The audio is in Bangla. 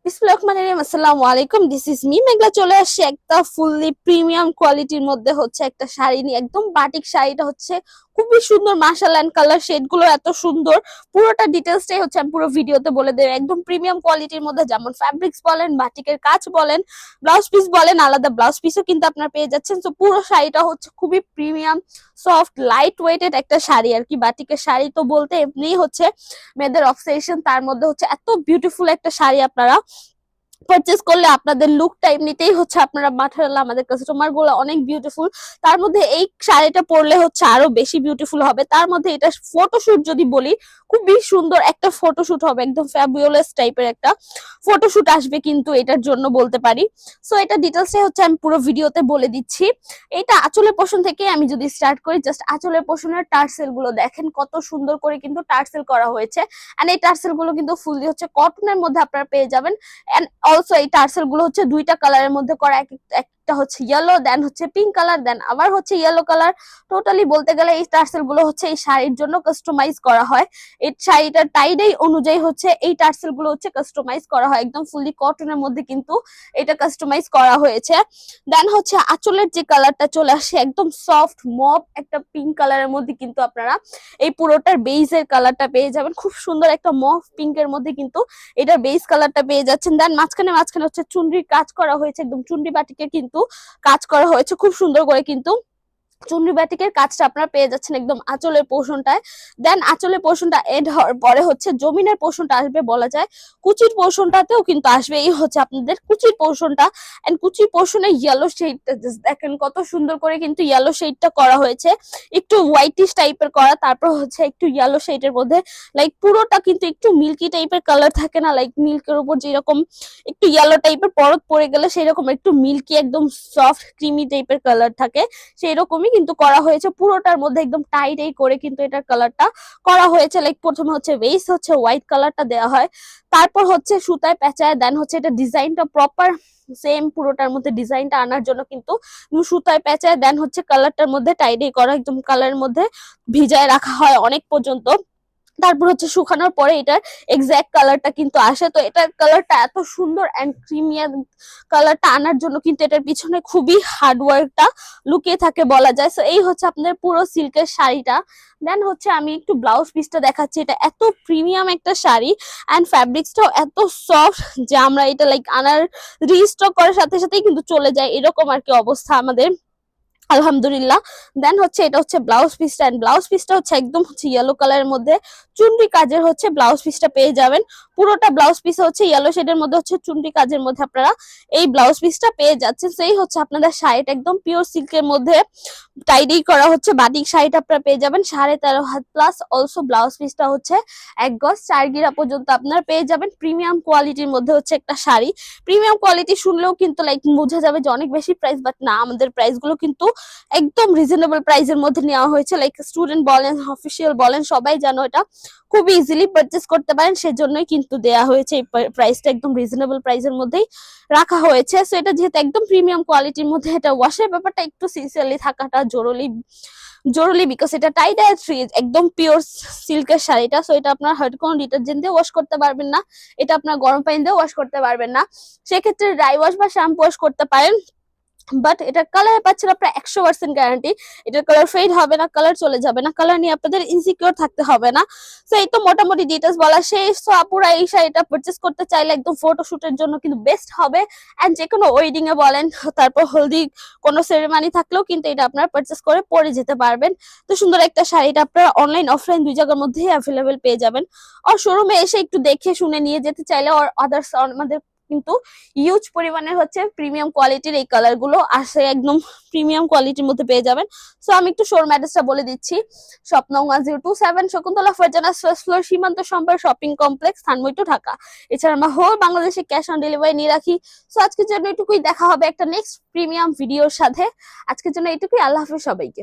আসসালামু আলাইকুম, দিস ইজ মি মেঘলা। চলে আসছে একটা ফুললি প্রিমিয়াম কোয়ালিটির মধ্যে হচ্ছে একটা শাড়ি নিয়ে। একদম বাটিক শাড়িটা হচ্ছে খুবই সুন্দর, মাশাআল্লাহ। এন্ড কালার শেড গুলো এত সুন্দর, পুরোটা ডিটেলসটাই হচ্ছে আমি পুরো ভিডিওতে বলে দেব। একদম প্রিমিয়াম কোয়ালিটির মধ্যে, যেমন ফ্যাব্রিক্স বলেন, বাটিকের কাজ বলেন, ব্লাউজ পিস বলেন, আলাদা ব্লাউজ পিসও কিন্তু আপনারা পেয়ে যাচ্ছেন। তো পুরো শাড়িটা হচ্ছে খুবই প্রিমিয়াম, সফট, লাইট ওয়েটেড একটা শাড়ি আর কি। বাটিকের শাড়ি তো বলতে এমনিই হচ্ছে মেয়েদের অবসেশন, তার মধ্যে হচ্ছে এত বিউটিফুল একটা শাড়ি আপনারা পারচেজ করলে আপনাদের লুকটা এমনিতেই হচ্ছে আপনারা মাশাআল্লাহ, আমাদের কাস্টমার গুলো অনেক বিউটিফুল। তার মধ্যে এই শাড়িটা পরলে হচ্ছে আরো বেশি বিউটিফুল হবে। তার মধ্যে এটা ফটোশুট যদি বলি, খুবই সুন্দর একটা ফটোশুট হবে, একদম ফ্যাবুলাস টাইপের একটা ফটোশুট আসবে কিন্তু এটার জন্য বলতে পারি। সো এটা ডিটেলসে হচ্ছে আমি পুরো ভিডিওতে বলে দিচ্ছি। এটা আঁচলের পোর্শন থেকে আমি যদি স্টার্ট করি, জাস্ট আঁচলের পোর্শনের টার্সেল গুলো দেখেন কত সুন্দর করে কিন্তু টার্সেল করা হয়েছে। এন্ড এই টার্সেল গুলো কিন্তু ফুললি হচ্ছে কটনের মধ্যে আপনারা পেয়ে যাবেন। এন্ড অলসো এই টার্সেল গুলো হচ্ছে দুইটা কালারের মধ্যে করা, একটা হচ্ছে ইয়েলো, দেন হচ্ছে পিঙ্ক কালার, দেন আবার হচ্ছে ইয়েলো কালার। টোটালি বলতে গেলে এই টার্সেল গুলো হচ্ছে এই শাড়ির জন্য কাস্টমাইজ করা হয়। এই শাড়িটার টাইডাই অনুযায়ী হচ্ছে এই টার্সেল গুলো হচ্ছে কাস্টমাইজ করা হয়। একদম ফুললি কটনের মধ্যে কিন্তু এটা কাস্টমাইজ করা হয়েছে। দেন হচ্ছে আঁচলের যে কালারটা চলে আসে, একদম সফট মপ একটা পিঙ্ক কালারের মধ্যে কিন্তু আপনারা এই পুরোটার বেইজের কালারটা পেয়ে যাবেন। খুব সুন্দর একটা মফ পিঙ্কের মধ্যে কিন্তু এটার বেস কালারটা পেয়ে যাচ্ছেন। দেন মাঝখানে মাঝখানে হচ্ছে চুনরির কাজ করা হয়েছে, একদম চুনরি বাটিকে কিন্তু কাজ করা হয়েছে খুব সুন্দর করে কিন্তু চুনরি বাটিকের কাজটা আপনারা পেয়ে যাচ্ছেন একদম আঁচলের পোর্শনটায়। দেন আঁচলের পোর্শনটা এড হওয়ার পরে হচ্ছে জমিনের পোর্শনটা আসবে, বলা যায় কুচির পোর্শনটাতেও কিন্তু আসবে। এই হচ্ছে আপনাদের কুচির পোর্শনটা। এন্ড কুচির পোর্শনে ইয়েলো শেডটা দেখেন কত সুন্দর করে কিন্তু ইয়েলো শেডটা করা হয়েছে, একটু হোয়াইটিশ টাইপের করা। তারপর হচ্ছে একটু ইয়েলো শেডের মধ্যে লাইক পুরোটা কিন্তু একটু মিল্কি টাইপের কালার থাকে না, লাইক মিল্কের উপর যেরকম একটু ইয়েলো টাইপের পরত পড়ে গেলে সেই রকম একটু মিল্কি একদম সফট ক্রিমি টাইপের কালার থাকে, সেই রকমই কিন্তু করা হয়েছে। পুরোটার মধ্যে একদম টাইট করে কিন্তু এটার কালারটা করা হয়েছে। লাইক প্রথমে হচ্ছে বেস হচ্ছে হোয়াইট কালারটা দেওয়া হয়, তারপর হচ্ছে সুতায় পেঁচায়, দেন হচ্ছে এটা ডিজাইনটা প্রপার সেম পুরোটার মধ্যে ডিজাইনটা আনার জন্য কিন্তু সুতায় পেঁচায়, দেন হচ্ছে কালারটার মধ্যে টাইডাই করা, একদম কালারের মধ্যে ভিজায় রাখা হয় অনেক পর্যন্ত। তারপর হচ্ছে শুকানোর পরে এটার এক্সাক্ট কালারটা কিন্তু আসে। তো এটার কালারটা এত সুন্দর এন্ড ক্রিমিয়ার কালারটা আনার জন্য কিন্তু এটার পিছনে খুবই হার্ডওয়ার্কটা লুকিয়ে থাকে বলা যায়। সো এই হচ্ছে আপনাদের পুরো সিল্কের শাড়িটা। দেন হচ্ছে আমি একটু ব্লাউজ পিসটা দেখাচ্ছি। এটা এত প্রিমিয়াম একটা শাড়ি এন্ড ফ্যাব্রিক্সটাও এত সফট যে আমরা এটা লাইক আনার রিস্টক করার সাথে সাথেই কিন্তু চলে যায়, এরকম আর কি অবস্থা আমাদের, আলহামদুলিল্লাহ। দেন হচ্ছে এটা হচ্ছে ব্লাউজ পিসটা, এন্ড ব্লাউজ পিসটা হচ্ছে একদম হচ্ছে ইয়েলো কালারের মধ্যে চুনরি কাজের হচ্ছে ব্লাউজ পিসটা পেয়ে যাবেন। পুরোটা ব্লাউজ পিস হচ্ছে ইয়েলো শেডের মধ্যে হচ্ছে চুনরি কাজের মধ্যে আপনারা এই ব্লাউজ পিসটা পেয়ে যাচ্ছেন। সেই হচ্ছে আপনাদের শাড়িটা একদম পিওর সিল্কের মধ্যে টাইডি করা হচ্ছে বাটিক শাড়িটা আপনারা পেয়ে যাবেন 13.5 হাত প্লাস। অলসো ব্লাউজ পিসটা হচ্ছে 1 গজ 4 গিরা পর্যন্ত আপনারা পেয়ে যাবেন। প্রিমিয়াম কোয়ালিটির মধ্যে হচ্ছে একটা শাড়ি। প্রিমিয়াম কোয়ালিটি শুনলেও কিন্তু লাইক বোঝা যাবে যে অনেক বেশি প্রাইস, বাট না, আমাদের প্রাইস গুলো কিন্তু একদম রিজনেবল প্রাইসের মধ্যে নেওয়া হয়েছে। লাইক স্টুডেন্ট বলেন, অফিসিয়াল বলেন, সবাই জানো এটা খুব ইজিলি পারচেজ করতে পারেন, সেজন্যই কিন্তু দেয়া হয়েছে এই প্রাইসটা একদম রিজনেবল প্রাইসের মধ্যেই রাখা হয়েছে। সো এটা যেহেতু একদম প্রিমিয়াম কোয়ালিটির মধ্যে, এটা ওয়াশের ব্যাপারটা একটু সিনসিয়ারলি থাকাটা জরুরি জরুরি, বিকজ এটা টাই ডাই থ্রি একদম পিওর সিল্কের শাড়িটা। সো এটা আপনার হয়তো কোনো ডিটারজেন্ট দিয়ে ওয়াশ করতে পারবেন না, এটা আপনার গরম পানি দিয়ে ওয়াশ করতে পারবেন না, সেক্ষেত্রে ড্রাই ওয়াশ বা শ্যাম্পু ওয়াশ করতে পারেন। বাট এটার কালার পাচ্ছেন আপনার 100% গ্যারান্টি, এটার কালার ফেড হবে না, কালার চলে যাবে না, কালার নিয়ে আপনাদের ইনসিকিউর থাকতে হবে না। সো এই তো মোটামুটি ডিটেলস বলা শেষ। সো আপুরা এই শাড়িটা পারচেস করতে চাইলে একদম ফটোশুটের জন্য কিন্তু বেস্ট হবে। এন্ড যে কোনো ওয়েডিং এ বলেন, তারপর হলদি কোনো সেরেমানি থাকলেও কিন্তু এটা আপনারা পারচেস করে পরে যেতে পারবেন। তো সুন্দর একটা শাড়িটা আপনারা অনলাইন অফলাইন দুই জায়গার মধ্যেই অ্যাভেলেবেল পেয়ে যাবেন। আর শোরুমে এসে একটু দেখে শুনে নিয়ে যেতে চাইলে আর আদার্স আমাদের কিন্তু ইউজ পরিমাণের হচ্ছে প্রিমিয়াম কোয়ালিটির এই কালার গুলো আসে, একদম প্রিমিয়াম কোয়ালিটির মধ্যে পেয়ে যাবেন। সো আমি একটু শোরুম অ্যাড্রেসটা বলে দিচ্ছি। শপ নং 1027 Shakuntala Farzana first floor, Shimanto Shambhar shopping complex, Dhanmondi two Dhaka. এছাড়া আমরা হোল বাংলাদেশে ক্যাশ অন ডেলিভারি নিয়ে রাখি। সো আজকের জন্য এটুকুই, দেখা হবে একটা নেক্সট প্রিমিয়াম ভিডিওর সাথে। আজকের জন্য এটুকুই, আল্লাহ হাফেজ সবাইকে।